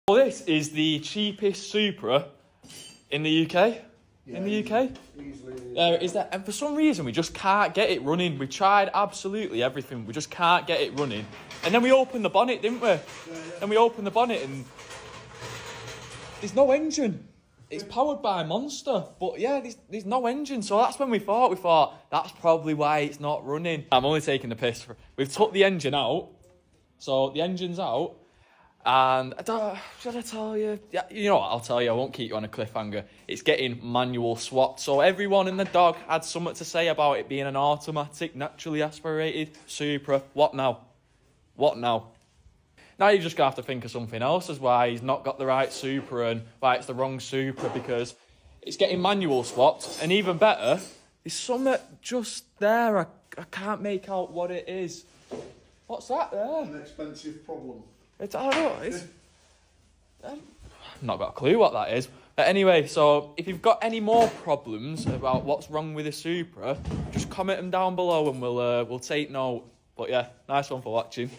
Well, this is the cheapest Supra in the UK. Yeah, in the UK? Easily. Is that, and for some reason we just can't get it running. We tried absolutely everything. We just can't get it running. And then we opened the bonnet, didn't we? And we opened the bonnet and there's no engine. It's powered by Monster, but yeah, there's no engine. So that's when we thought that's probably why it's not running. I'm only taking the piss. We've took the engine out, so the engine's out. And should I tell you? Yeah, you know what, I'll tell you, I won't keep you on a cliffhanger. It's getting manual swapped. So everyone in the dog had something to say about it being an automatic, naturally aspirated Supra. What now? What now? Now you're just going to have to think of something else as why he's not got the right Supra and why it's the wrong Supra, because it's getting manual swapped. And even better, there's something just there. I can't make out what it is. What's that there? An expensive problem. I don't know. I've not got a clue what that is. But anyway, so if you've got any more problems about what's wrong with the Supra, just comment them down below and we'll take note. But yeah, nice one for watching.